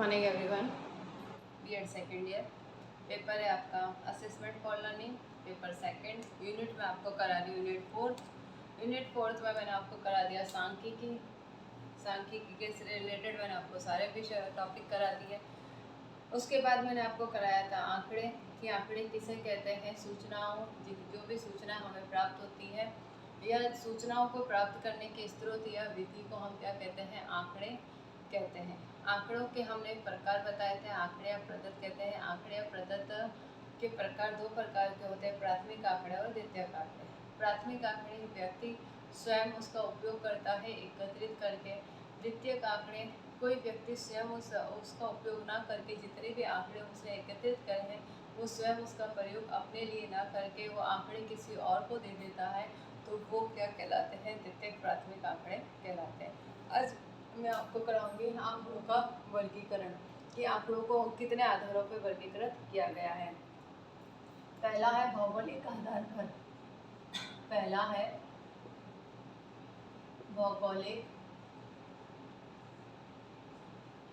Morning everyone. B.Ed second year paper है आपका assessment for learning paper second. Unit में आपको करा दी यूनिट फोर्थ में मैंने आपको करा दिया सांख्यिकी के से रिलेटेड मैंने आपको सारे विषय टॉपिक करा दिए। उसके बाद मैंने आपको कराया था आंकड़े कि आंकड़े किसे कहते हैं। सूचनाओं जो भी सूचना हमें प्राप्त होती है या सूचनाओं को प्राप्त करने के स्रोत या विधि को हम क्या कहते हैं, आंकड़े कहते हैं। आंकड़ों के हमने प्रकार बताए थे, आंकड़े या प्रदत्त कहते हैं। आंकड़े या प्रदत्त के प्रकार दो प्रकार के होते हैं, प्राथमिक आंकड़े और द्वितीयक आंकड़े। प्राथमिक आंकड़े व्यक्ति स्वयं उसका उपयोग करता है एकत्रित करके। द्वितीयक आंकड़े कोई व्यक्ति स्वयं उसका उपयोग ना करके जितने भी आंकड़े उसने एकत्रित करे हैं वो स्वयं उसका प्रयोग अपने लिए ना करके वो आंकड़े किसी और को दे देता है, तो वो क्या कहलाते हैं, द्वितीयक प्राथमिक आंकड़े कहलाते हैं। आज मैं आपको कराऊंगी आंकड़ों का वर्गीकरण कि आंकड़ों को कितने आधारों पर वर्गीकृत किया गया है। पहला है भौगोलिक आधार पर। पहला है भौगोलिक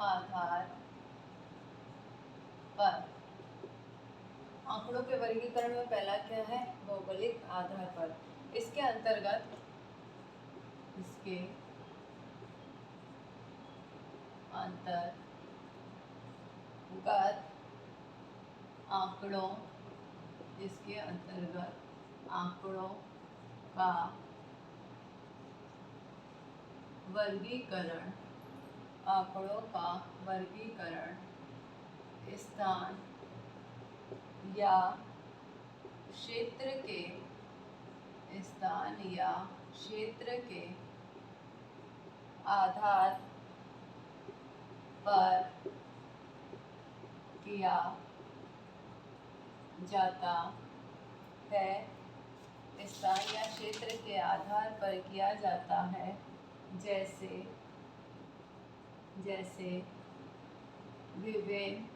आधार पर। आंकड़ों के वर्गीकरण में पहला क्या है, भौगोलिक आधार पर। इसके अंतर्गत आंकड़ों इसके अंतर्गत आंकड़ों का वर्गीकरण स्थान या क्षेत्र के आधार पर किया जाता है। स्थान या क्षेत्र के आधार पर किया जाता है, जैसे विभिन्न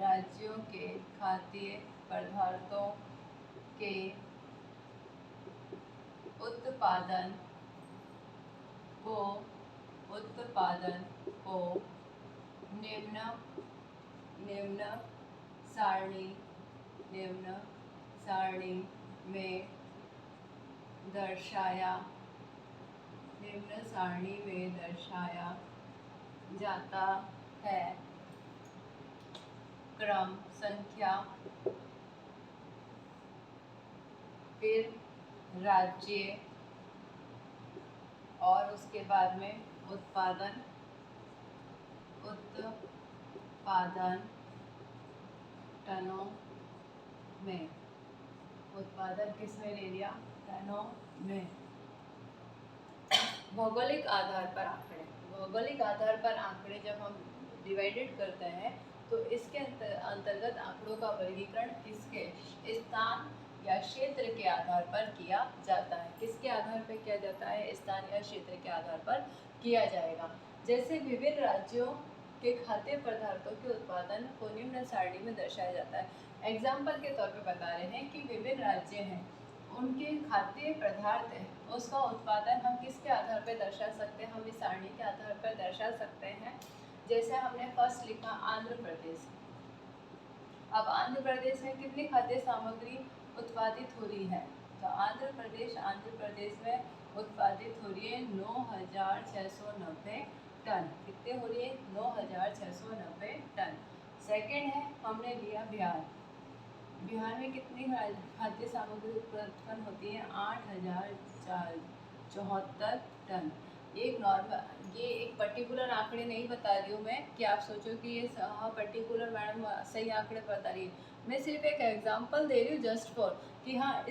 राज्यों के खाद्य पदार्थों के उत्पादन को निम्न सारणी में दर्शाया जाता है। क्रम संख्या, फिर राज्य और उसके बाद में उत्पादन टनों में। उत्पादन किस में ले लिया, टनों में। भौगोलिक आधार पर आंकड़े जब हम डिवाइडेड करते हैं तो इसके अंतर्गत आंकड़ों का वर्गीकरण किसके, स्थान या क्षेत्र के आधार पर किया जाता है। किसके आधार पर किया जाता है, स्थान या क्षेत्र के आधार पर किया जाएगा। जैसे विभिन्न राज्यों के खाद्य पदार्थों के उत्पादन को निम्न सारणी में दर्शाया जाता है। एग्जाम्पल के तौर पे बता रहे हैं कि विभिन्न राज्य हैं, उनके खाद्य पदार्थ है, उसका उत्पादन हम किसके आधार पर दर्शा सकते हैं, हम इस सारणी के आधार पर दर्शा सकते हैं। जैसे हमने फर्स्ट लिखा आंध्र प्रदेश। अब आंध्र प्रदेश में कितनी खाद्य सामग्री उत्पादित हो रही है, तो आंध्र प्रदेश में उत्पादित हो रही है 9,690 टन। कितने हो रही है, 9,690 टन। सेकेंड है हमने लिया बिहार में कितनी खाद्य सामग्री उत्पन्न होती है, 8,474 टन। ये एक पर्टिकुलर आंकड़े नहीं बता रही हूँ मैं कि आप सोचो कि ये पर्टिकुलर मैडम सही आंकड़े बता रही है। मैं सिर्फ एक एग्जांपल दे रही हूँ जस्ट फॉर कि हाँ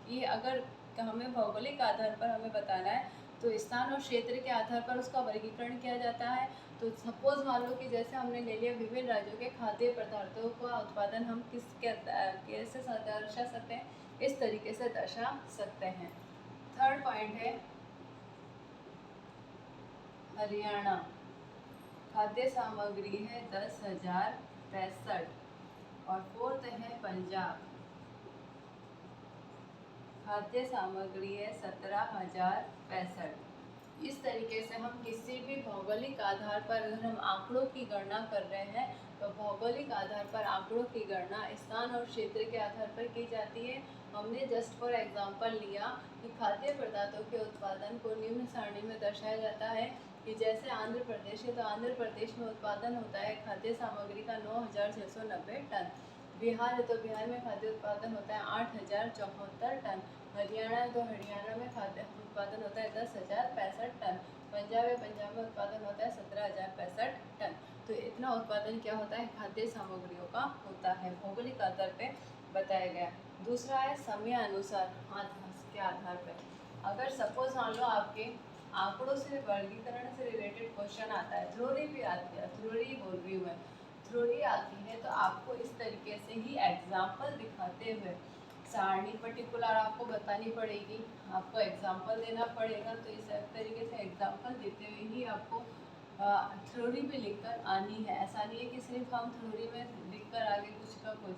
ये अगर हमें भौगोलिक आधार पर हमें बताना है तो स्थान और क्षेत्र के आधार पर उसका वर्गीकरण किया जाता है। तो सपोज मान लो कि जैसे हमने ले लिया विभिन्न राज्यों के खाद्य पदार्थों का उत्पादन हम कैसे दर्शा सकते हैं, इस तरीके से दर्शा सकते हैं। थर्ड पॉइंट है हरियाणा खाद्य सामग्री है 10,065 और फोर्थ है पंजाब, खाद्य सामग्री है 17,065। इस तरीके से हम किसी भी भौगोलिक आधार पर अगर हम आंकड़ों की गणना कर रहे हैं तो भौगोलिक आधार पर आंकड़ों की गणना स्थान और क्षेत्र के आधार पर की जाती है। हमने जस्ट फॉर एग्जांपल लिया कि खाद्य पदार्थों के उत्पादन को निम्न सारणी में दर्शाया जाता है कि जैसे आंध्र प्रदेश है तो आंध्र प्रदेश में उत्पादन होता है खाद्य सामग्री का 9,690 टन। बिहार है तो बिहार में खाद्य उत्पादन होता है 8,074 टन। हरियाणा है तो हरियाणा में खाद्य उत्पादन होता है 10,065 टन। पंजाब है, पंजाब में उत्पादन होता है 17,065 टन। तो इतना उत्पादन क्या होता है, खाद्य सामग्रियों का होता है, भौगोलिक आधार पे बताया गया। दूसरा है समय अनुसार के आधार पर। अगर सपोज मान लो आपके आंकड़ों से वर्गीकरण से रिलेटेड क्वेश्चन आता है, थ्योरी भी आती है, थ्योरी बोल रही हूँ मैं, थ्योरी आती है तो आपको इस तरीके से ही एग्जाम्पल दिखाते हुए सारणी पर्टिकुलर आपको बतानी पड़ेगी, आपको एग्जाम्पल देना पड़ेगा। तो इस तरीके से एग्जाम्पल देते हुए ही आपको थ्योरी भी लिखकर आनी है। ऐसा नहीं है कि सिर्फ हम थ्योरी में लिखकर आगे कुछ का कुछ,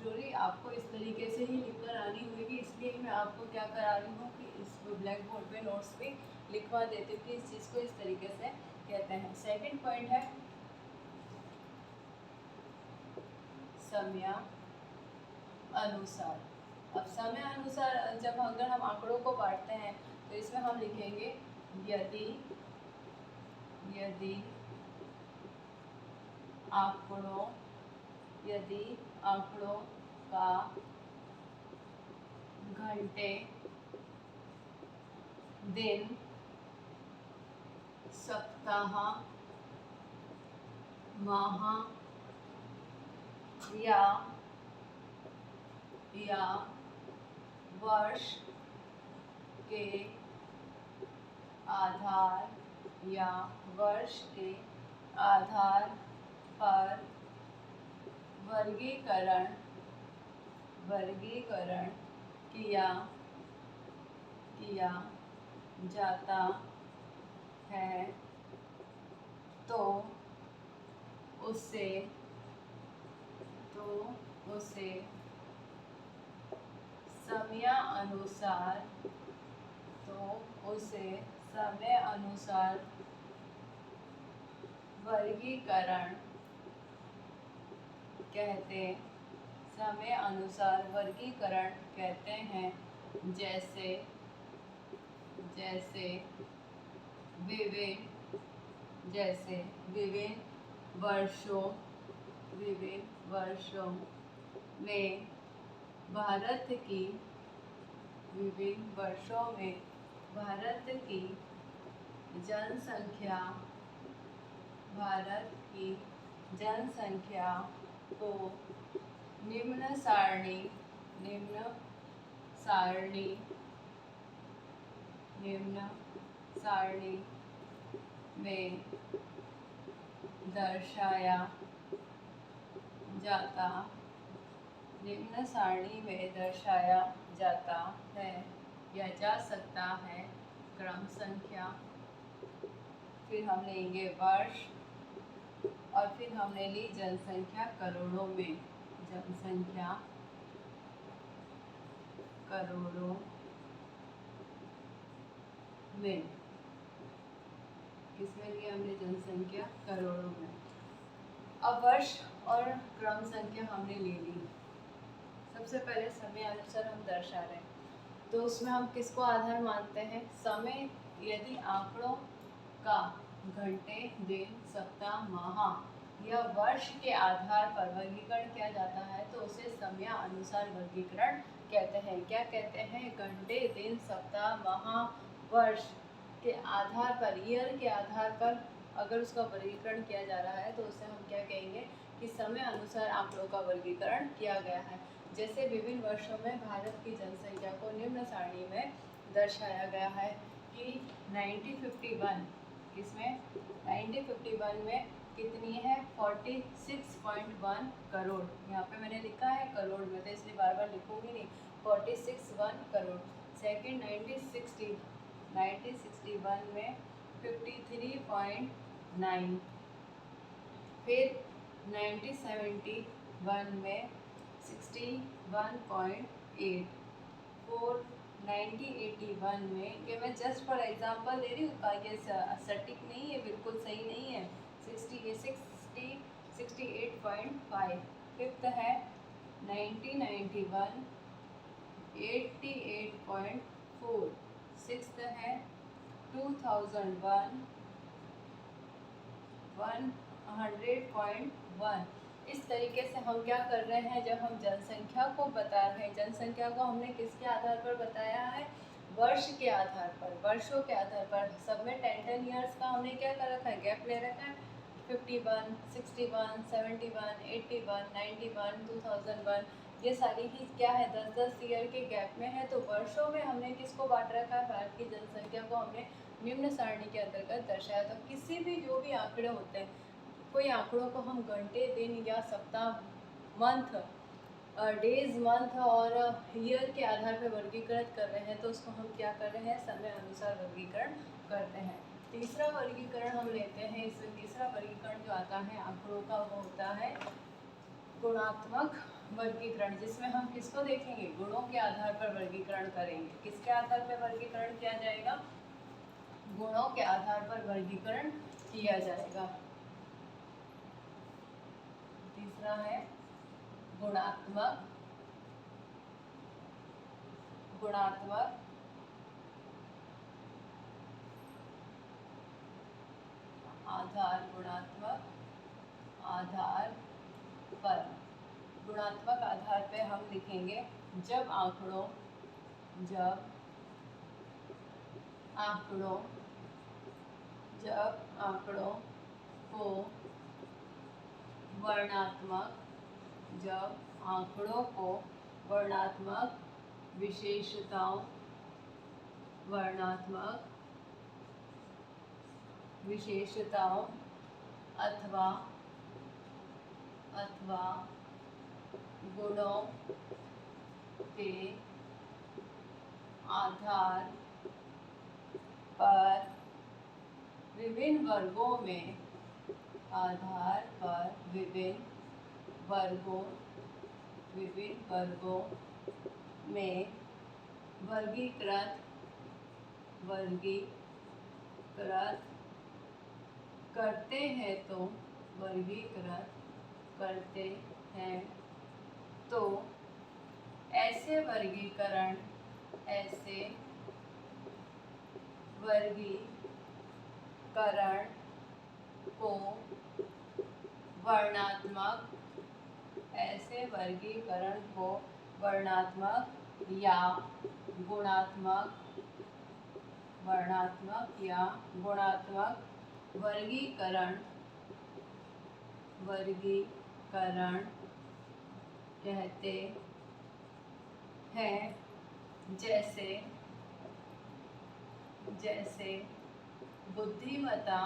थ्योरी आपको इस तरीके से ही लिखकर आनी होगी। इसलिए मैं आपको क्या करा रही हूँ कि इस ब्लैक बोर्ड पे नोट्स पे लिखवा देती हूँ कि इस चीज़ को इस तरीके से कहते हैं। सेकंड पॉइंट है समय अनुसार। अब समय अनुसार जब अगर हम आंकड़ों को बांटते हैं तो इसमें हम लिखेंगे यदि आंकड़ों का घंटे, दिन, सप्ताह, माह या वर्ष के आधार पर वर्गीकरण किया जाता है तो उसे समय अनुसार वर्गीकरण कहते हैं। जैसे विभिन्न वर्षों में भारत की जनसंख्या को निम्न सारणी में दर्शाया जाता है या जा सकता है। क्रम संख्या, फिर हम लेंगे वर्ष और फिर हमने ली जनसंख्या करोड़ों में, किसमें लिया हमने, जनसंख्या करोड़ों में। अब वर्ष और क्रम संख्या हमने ले ली। सबसे पहले समय अनुसार हम दर्शा रहे हैं तो उसमें हम किसको आधार मानते हैं, समय। यदि आंकड़ों का घंटे, दिन, सप्ताह, माह या वर्ष के आधार पर वर्गीकरण किया जाता है तो उसे समय अनुसार वर्गीकरण कहते हैं। क्या कहते हैं, घंटे, दिन, सप्ताह, माह, वर्ष के आधार पर, ईयर के आधार पर अगर उसका वर्गीकरण किया जा रहा है तो उसे हम क्या कहेंगे कि समय अनुसार आंकड़ों का वर्गीकरण किया गया है। जैसे विभिन्न वर्षों में भारत की जनसंख्या को निम्न सारणी में दर्शाया गया है कि 1951 किसमें, 1951 में कितनी है, 46.1 करोड़। यहाँ पे मैंने लिखा है करोड़ में तो इसलिए बार बार लिखूंगी नहीं, 46.1 करोड़। सेकेंड 1961 में 53.9 फिर 1971 में 61.8, फोर 1981 में, कि मैं जस्ट फॉर एग्जांपल दे रही हूँ का ये सटीक नहीं है, बिल्कुल सही नहीं है, 68.5। फिफ्थ है 1991 88.4। सिक्स्थ है 2001 100.1। इस तरीके से हम क्या कर रहे हैं, जब हम जनसंख्या को बता रहे हैं, जनसंख्या को हमने किसके आधार पर बताया है, वर्ष के आधार पर, वर्षों के आधार पर। सब में 10 ईयर्स का हमने क्या कर रखा है, गैप ले रखा है। 51, 61, 71, 81, 91, 2001, ये सारी ही क्या है, 10-10 ईयर के गैप में है। तो वर्षों में हमने किसको बांट रखा है, भारत की जनसंख्या को हमने निम्न सारणी के अंतर्गत दर्शाया। तो किसी भी जो भी आंकड़े होते हैं, कोई आंकड़ों को हम घंटे, दिन या सप्ताह, मंथ, डेज, मंथ और ईयर के आधार पर वर्गीकृत कर रहे हैं, तो उसको हम क्या कर रहे हैं, समय अनुसार वर्गीकरण करते हैं। तीसरा वर्गीकरण हम लेते हैं, इसमें तीसरा वर्गीकरण जो आता है आंकड़ों का, वो होता है गुणात्मक वर्गीकरण, जिसमें हम किसको देखेंगे, गुणों के आधार पर वर्गीकरण करेंगे। किसके आधार पर वर्गीकरण किया जाएगा, गुणों के आधार पर वर्गीकरण किया जाएगा। तीसरा है गुणात्मक आधार, गुणात्मक आधार पर। गुणात्मक आधार पे हम लिखेंगे जब आंकड़ों को वर्णात्मक विशेषताओं अथवा गुणों के आधार पर विभिन्न वर्गों में वर्गीकृत करते हैं, तो ऐसे वर्गीकरण को वर्णात्मक या गुणात्मक वर्गीकरण कहते हैं। जैसे बुद्धिमत्ता,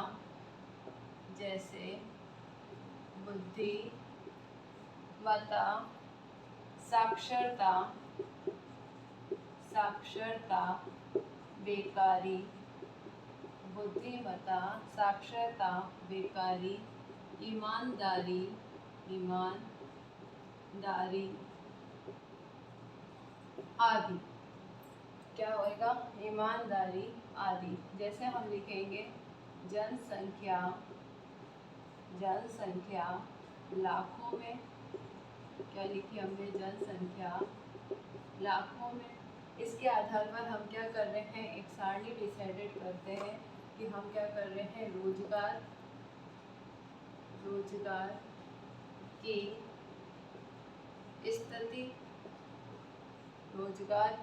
साक्षरता, बेकारी, ईमानदारी आदि। क्या होएगा, ईमानदारी आदि। जैसे हम लिखेंगे जनसंख्या लाखों में, क्या लिखी हमने, जनसंख्या लाखों में। इसके आधार पर हम क्या कर रहे हैं, एक सारणी डिसाइडेड करते हैं कि हम क्या कर रहे हैं, रोजगार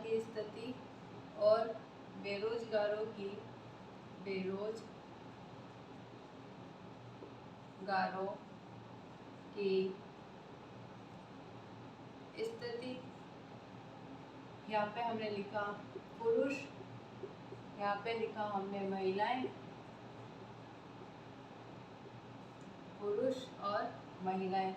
की स्थिति और बेरोजगारों की स्थिति। यहाँ पे हमने लिखा पुरुष, यहाँ पे लिखा हमने महिलाएं, पुरुष और महिलाएं।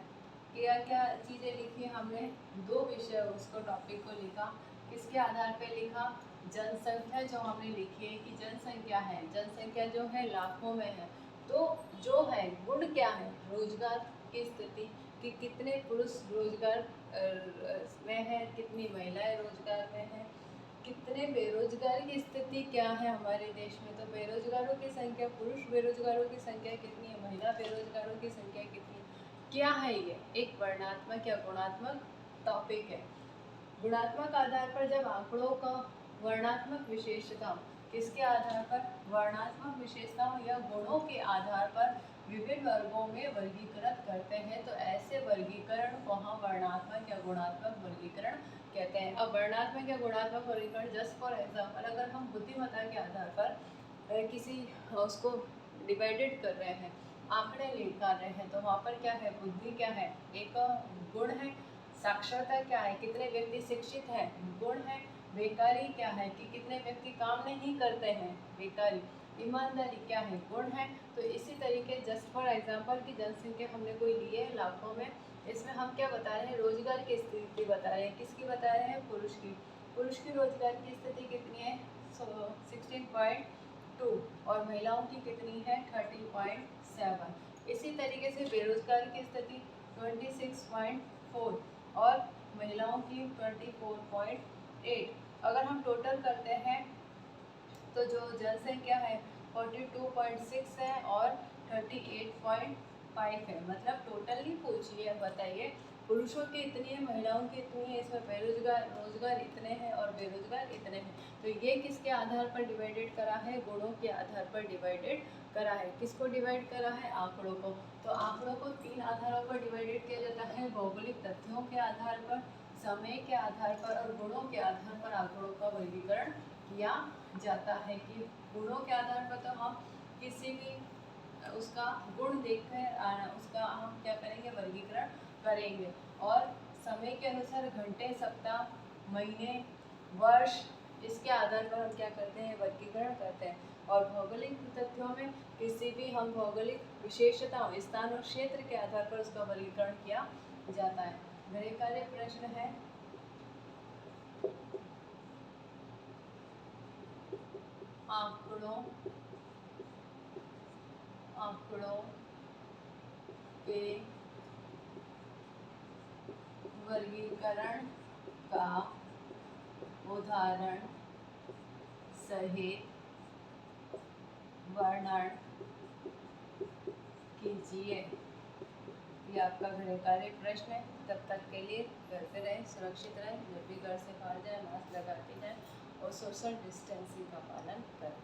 क्या क्या चीज़ें लिखी हमने, दो विषय उसको, टॉपिक को लिखा। किसके आधार पे लिखा, जनसंख्या जो हमने लिखी है कि जनसंख्या जो है लाखों में है, तो जो है गुण क्या है, रोजगार की स्थिति कि कितने पुरुष रोजगार में है, कितनी महिलाएं रोजगार में हैं, कितने बेरोजगार की स्थिति क्या है हमारे देश में। तो बेरोजगारों की संख्या, पुरुष बेरोजगारों की संख्या कितनी है, महिला बेरोजगारों की संख्या कितनी है, क्या है ये एक वर्णात्मक या गुणात्मक टॉपिक है। गुणात्मक आधार पर जब आंकड़ों का वर्णात्मक विशेषताओं, किसके आधार पर, वर्णात्मक विशेषताओं या गुणों के आधार पर विभिन्न वर्गों में वर्गीकृत करते हैं, तो ऐसे वर्गीकरण को हम वर्णात्मक या गुणात्मक वर्गीकरण कहते हैं। अब वर्णात्मक या गुणात्मक वर्गीकरण, जस्ट फॉर एग्जाम्पल, अगर हम बुद्धिमत्ता के आधार पर किसी उसको डिवाइडेड कर रहे हैं, आंकड़े निकाल रहे हैं, तो वहाँ पर क्या है, बुद्धि क्या है, एक गुण है। साक्षरता क्या है, कितने व्यक्ति शिक्षित हैं, गुण है। बेकारी क्या है कि कितने व्यक्ति काम नहीं करते हैं, बेकारी। ईमानदारी क्या है, गुण है। तो इसी तरीके जस्ट फॉर एग्जांपल की जनसंख्या हमने कोई ली है लाखों में, इसमें हम क्या बता रहे हैं, रोजगार की स्थिति बता रहे हैं। किसकी बता रहे हैं, पुरुष की। पुरुष की रोजगार की स्थिति कितनी है, 16.2 और महिलाओं की कितनी है, 30.7। इसी तरीके से बेरोजगार की स्थिति 26.4 और महिलाओं की 24.8। अगर हम टोटल करते हैं तो जो जनसंख्या है 42.6 है और 38.5 है। मतलब टोटल नहीं पूछिए, बताइए पुरुषों की इतनी है, महिलाओं की इतनी है, इसमें रोजगार इतने हैं और बेरोजगार इतने हैं। तो ये किसके आधार पर डिवाइडेड करा है, गुणों के आधार पर डिवाइडेड करा है। किसको डिवाइड करा है, आंकड़ों को। तो आंकड़ों को 3 आधारों पर डिवाइडेड किया जाता है, भौगोलिक तथ्यों के आधार पर, समय के आधार पर और गुणों के आधार पर आंकड़ों का वर्गीकरण किया जाता है। कि गुणों के आधार पर तो हम किसी भी उसका गुण देखकर उसका हम क्या करेंगे, वर्गीकरण करेंगे। और समय के अनुसार घंटे, सप्ताह, महीने, वर्ष, इसके आधार पर हम क्या करते हैं, वर्गीकरण करते हैं। और भौगोलिक तथ्यों में किसी भी हम भौगोलिक विशेषताओं, स्थान और क्षेत्र के आधार पर उसका वर्गीकरण किया जाता है। गृह कार्य प्रश्न है, आंकड़ों के वर्गीकरण का उदाहरण सहित वर्णन कीजिए। ये आपका गृह कार्य प्रश्न है। तब तक के लिए घर पे रहें, सुरक्षित रहें, जब भी घर से बाहर जाए मास्क लगा के जाएं और सोशल डिस्टेंसिंग का पालन करें।